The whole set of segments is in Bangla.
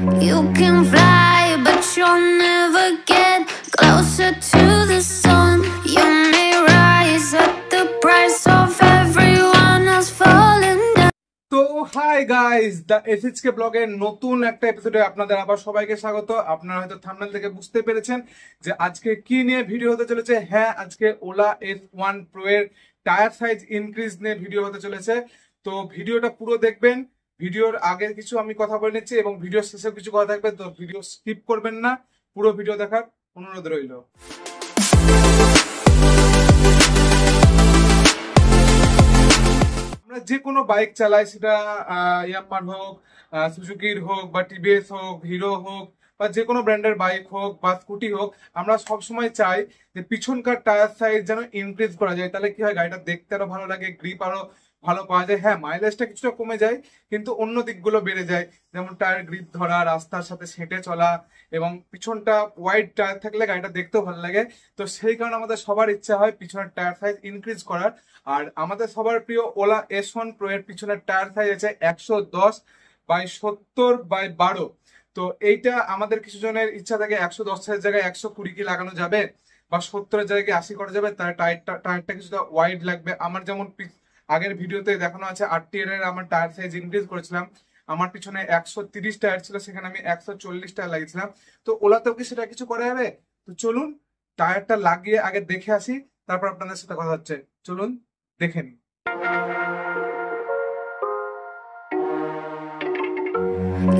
You can fly, but you'll never get closer to the sun. You may rise at the price of everyone else falling down. তো হাই গাইস, দ্য এসএচকে ব্লগের নতুন একটা এপিসোডে আপনাদের আবার সবাইকে স্বাগত। আপনারা হয়তো থাম্বনেল থেকে বুঝতে পেরেছেন যে আজকে কি নিয়ে ভিডিও হতে চলেছে। হ্যাঁ, আজকে ওলা S1 Pro এর টায়ার সাইজ ইনক্রিজ নিয়ে ভিডিও হতে চলেছে। তো ভিডিওটা পুরো দেখবেন। ভিডিওর আগে কিছু আমি কথা বলে নিচ্ছি এবং ভিডিওর শেষে কিছু কথা থাকবে, তো ভিডিও স্কিপ করবেন না, পুরো ভিডিও দেখার অনুরোধ রইল। আমরা যে কোনো বাইক চালাই, সেটা ইয়ামাহার হোক, সুজুকির হোক, বা টিভিএস হোক, হিরো হোক, বা যে কোনো ব্র্যান্ডের বাইক হোক বা স্কুটি হোক, আমরা সবসময় চাই যে পিছনকার টায়ার সাইজ যেন ইনক্রিজ করা যায়। তাহলে কি হয়, গাড়িটা দেখতে আরো ভালো লাগে, গ্রিপ আরো ভালো পাওয়া যায়। হ্যাঁ, মাইলেজটা কিছুটা কমে যায়, কিন্তু অন্য দিকগুলো বেড়ে যায়, যেমন টায়ার গ্রিপ ধরা, রাস্তার সাথে সেঁটে চলা, এবং পিছনটা ওয়াইড টায়ার থাকলে গাড়িটা দেখতেও ভালো লাগে। তো সেই কারণে আমাদের সবার ইচ্ছা হয় পিছনের টায়ার সাইজ ইনক্রিজ করার। আর আমাদের সবার প্রিয় ওলা S1 Pro এর পিছনের টায়ার সাইজ আছে 110/70/12। তো এইটা আমাদের কিছু জনের ইচ্ছা থাকে 110 এর জায়গায় 120 কি লাগানো যাবে, বা 70 এর জায়গায় 80 করা যাবে, তার টায়ারটা কিছুটা ওয়াইড লাগবে। আমার যেমন আগের ভিডিওতে দেখানো আছে RTR এর আমার টায়ার সাইজ ইনক্রিজ করেছিলাম। আমার পিছনে 130 টায়ার ছিল, সেখানে আমি 140 টায়ার লাগিয়েছিলাম। তো ওলাতেও কি সেটা কিছু করা যাবে? তো চলুন টায়ারটা লাগিয়ে আগে দেখে আসি, তারপর আপনাদের সাথে কথা হচ্ছে। চলুন দেখে নিই।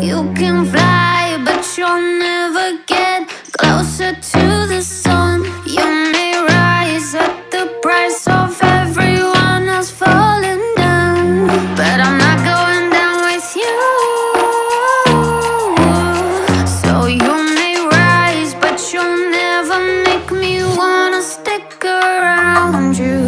You can fly, but you'll never get closer to the sun. You may rise at the price of everyone else falling down, but I'm not going down with you. So you may rise, but you'll never make me wanna stick around you.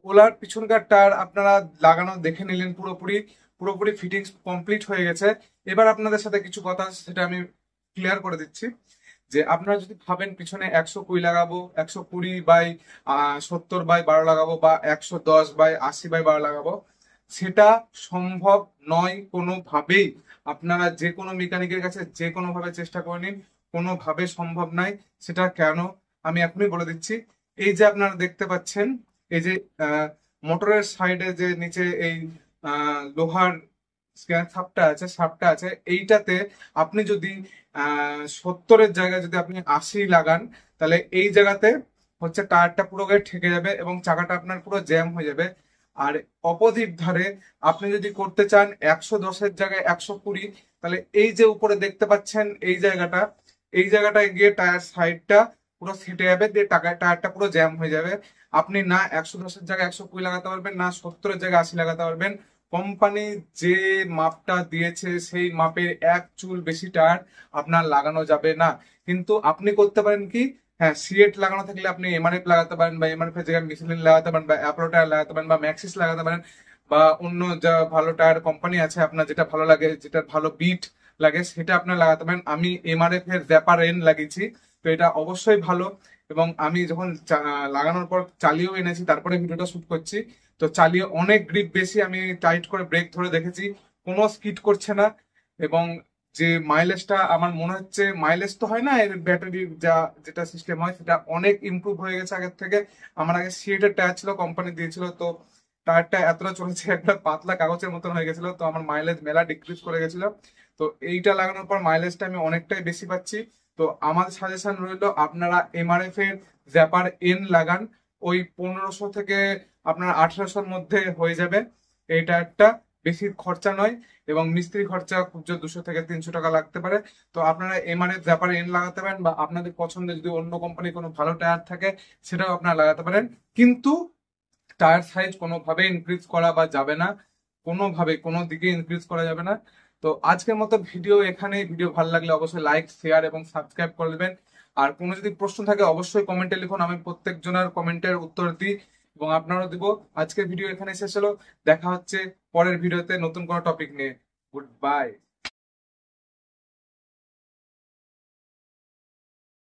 ওলার পিছনকার টায়ার আপনারা লাগানো দেখে নিলেন, পুরোপুরি ফিটিংস কমপ্লিট হয়ে গেছে। এবার আপনাদের সাথে কিছু কথা সেটা আমি ক্লিয়ার করে দিচ্ছি। যে আপনারা যদি ভাবেন পিছনে 120 লাগাবো, 120/70/12 লাগাবো, বা 110/80/12 লাগাবো, সেটা সম্ভব নয় কোনোভাবেই। আপনারা যে কোনো মেকানিকের কাছে যে কোনো ভাবে চেষ্টা করে নিন, কোনোভাবে সম্ভব নয়। সেটা কেন আমি এখনই বলে দিচ্ছি। এই যে আপনারা দেখতে পাচ্ছেন, এই যে মোটরের সাইডে যে নিচে এই লোহার সাপটা আছে, এইটাতে আপনি যদি 70-এর জায়গায় যদি আপনি 80 লাগান, তাহলে এই জায়গাতে হচ্ছে টায়ারটা পুরো গায়ে ঠেকে যাবে এবং চাকাটা আপনার পুরো জ্যাম হয়ে যাবে। আর অপোজিট ধারে আপনি যদি করতে চান 110-এর জায়গায় 120, তাহলে এই যে উপরে দেখতে পাচ্ছেন এই জায়গাটায় গিয়ে টায়ার সাইডটা পুরো ফেটে যাবে, দিয়ে টায়ারটা পুরো জ্যাম হয়ে যাবে। আপনি না 110-এর জায়গায় 120 লাগাতে পারবেন, না 70-এর জায়গায় 80 লাগাতে পারবেন। কোম্পানি যে মাপটা দিয়েছে সেই মাপের এক চুল বেশি টায়ার আপনার লাগানো যাবে না। কিন্তু আপনি করতে পারেন কি, হ্যাঁ, সিএট লাগানো থাকলে আপনি এমআরএফ লাগাতে পারেন, বা এমআরএফ এর জায়গায় মিশেলিন লাগাতে পারেন, বা অ্যাপোলো টায়ার লাগাতে পারেন, বা ম্যাক্সিস লাগাতে পারেন, বা অন্য যা ভালো টায়ার কোম্পানি আছে আপনার যেটা ভালো লাগে, যেটা ভালো বিট লাগে, সেটা আপনার লাগাতে পারেন। আমি এমআরএফ এর র্যাপার এন লাগিয়েছি, তো এটা অবশ্যই ভালো। এবং আমি যখন লাগানোর পর চালিয়েও এনেছি, তারপরে ভিডিওটা শুট করছি, তো চালিয়ে অনেক গ্রিপ বেশি, আমি টাইট করে ব্রেক ধরে দেখেছি, কোনো স্কিড করছে না। এবং যে মাইলেজটা আমার মনে হচ্ছে, মাইলেজ তো হয় না, এর ব্যাটারির যেটা সিস্টেম হয় সেটা অনেক ইমপ্রুভ হয়ে গেছে আগের থেকে। আমার আগে সিএটের টায়ার ছিল, কোম্পানি দিয়েছিল, তো টায়ারটা এতটা চলেছে একটা পাতলা কাগজের মতন হয়ে গেছিল, তো আমার মাইলেজ মেলা ডিক্রিজ করে গেছিল। তো এইটা লাগানোর পর মাইলেজটা আমি অনেকটাই বেশি পাচ্ছি। তো আমার সাজেশন রইলো আপনারা এমআরএফ এর জ্যাপার এন লাগান। ওই 1500 থেকে আপনার 1800-র মধ্যে হয়ে যাবে। এইটা একটা বেশি খরচা নয়, এবং মিস্ত্রি খরচা খুব জোর 200 থেকে 300 টাকা লাগতে পারে। তো আপনারা এমআরএফ জ্যাপার এন লাগাতে পারেন, বা আপনাদের পছন্দের যদি অন্য কোম্পানির কোনো ভালো টায়ার থাকে সেটাও আপনারা লাগাতে পারেন। কিন্তু টায়ার সাইজ কোনোভাবে ইনক্রিজ করা বা যাবে না, কোনোভাবে কোনো দিকে ইনক্রিজ করা যাবে না। তো আজকের মতো ভিডিও এখানেই। ভিডিও ভালো লাগলে অবশ্যই লাইক, শেয়ার এবং সাবস্ক্রাইব করে দেবেন। আর কোনো যদি প্রশ্ন থাকে অবশ্যই কমেন্টে লিখুন, আমি প্রত্যেকজনের কমেন্টের উত্তর দিই এবং আপনারও দিব। আজকের ভিডিও এখানে শেষ হলো, দেখা হচ্ছে পরের ভিডিওতে নতুন কোনো টপিক নিয়ে। Good bye.